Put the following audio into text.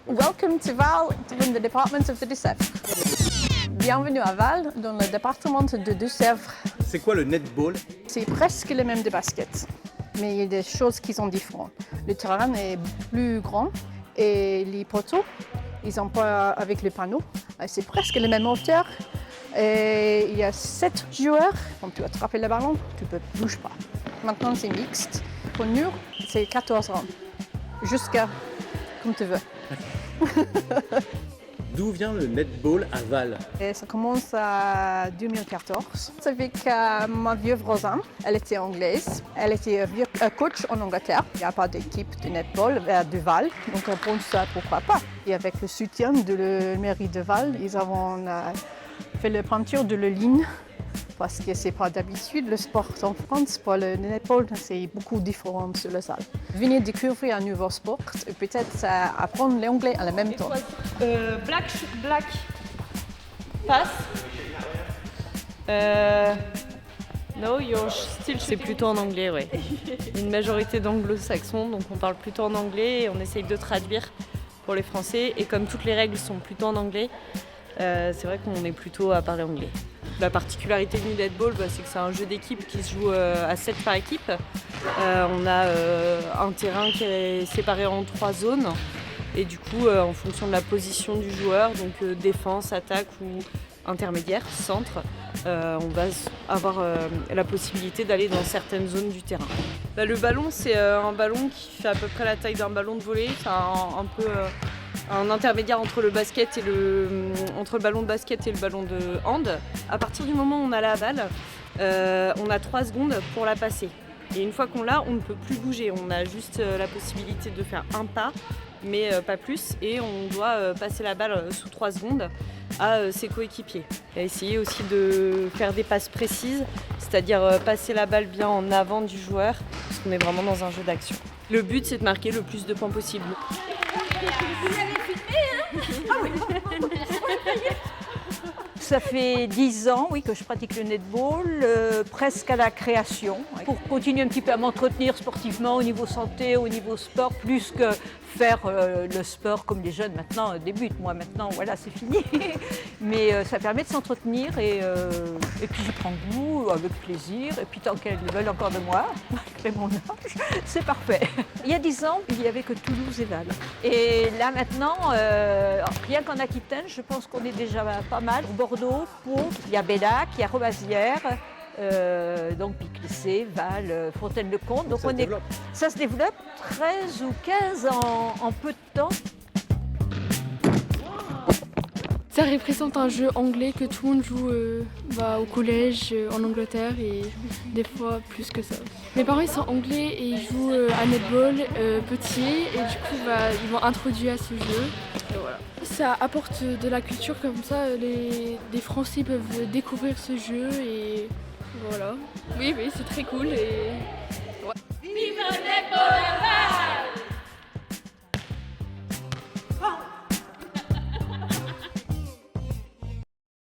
Welcome to Val in the department of the Deux-Sèvres. Bienvenue à Val, dans le département de Deux-Sèvres. C'est quoi le netball? C'est presque le même de basket, mais il y a des choses qui sont différentes. Le terrain est plus grand et les poteaux, ils sont pas avec le panneau. C'est presque la même hauteur. Et il y a 7 joueurs. Quand tu attrapes le ballon, tu ne bouges pas. Maintenant, c'est mixte. Pour nous, c'est 14 ans. Jusqu'à comme tu veux. D'où vient le netball à Val? Et ça commence en 2014. C'est avec ma vieille voisine. Elle était anglaise. Elle était coach en Angleterre. Il n'y a pas d'équipe de netball de Val. Donc on pense pourquoi pas. Et avec le soutien de la mairie de Val, ils ont fait la peinture de la ligne. Parce que ce n'est pas d'habitude le sport en France. Pour le netball, c'est beaucoup différent sur la salle. Venez découvrir un nouveau sport et peut-être apprendre l'anglais en même temps. Black pass. No, you're still. C'est plutôt en anglais, ouais. Une majorité d'anglo-saxons, donc on parle plutôt en anglais et on essaye de traduire pour les Français. Et comme toutes les règles sont plutôt en anglais, c'est vrai qu'on est plutôt à parler anglais. La particularité du netball, c'est que c'est un jeu d'équipe qui se joue à 7 par équipe. On a un terrain qui est séparé en 3 zones. Et du coup, en fonction de la position du joueur, donc défense, attaque ou intermédiaire, centre, on va avoir la possibilité d'aller dans certaines zones du terrain. Le ballon, c'est un ballon qui fait à peu près la taille d'un ballon de volley, un peu un intermédiaire entre le ballon de basket et le ballon de hand. À partir du moment où on a la balle, on a 3 secondes pour la passer. Et une fois qu'on l'a, on ne peut plus bouger. On a juste la possibilité de faire un pas, mais pas plus. Et on doit passer la balle sous 3 secondes à ses coéquipiers. Et essayer aussi de faire des passes précises, c'est-à-dire passer la balle bien en avant du joueur, parce qu'on est vraiment dans un jeu d'action. Le but, c'est de marquer le plus de points possible. Vous avez filmé, hein? Ah oui. Ça fait 10 ans, oui, que je pratique le netball, presque à la création, pour continuer un petit peu à m'entretenir sportivement au niveau santé, au niveau sport, plus que faire le sport comme les jeunes maintenant débutent. Moi maintenant, voilà, c'est fini. Mais ça permet de s'entretenir et puis je prends goût avec plaisir. Et puis tant qu'elles veulent encore de moi, malgré mon âge, c'est parfait. Il y a 10 ans, il n'y avait que Toulouse et Val. Et là maintenant, rien qu'en Aquitaine, je pense qu'on est déjà pas mal. Bordeaux, Pau, il y a Bellac, il y a Romazières, donc Piclissé, Val, Fontaine-le-Comte. Donc ça se développe 13 ou 15 en peu de temps. Ça représente un jeu anglais que tout le monde joue au collège, en Angleterre et des fois plus que ça. Mes parents ils sont anglais et ils jouent à netball petit et du coup ils m'ont introduit à ce jeu. Et voilà. Ça apporte de la culture comme ça, les Français peuvent découvrir ce jeu et voilà. Oui, c'est très cool et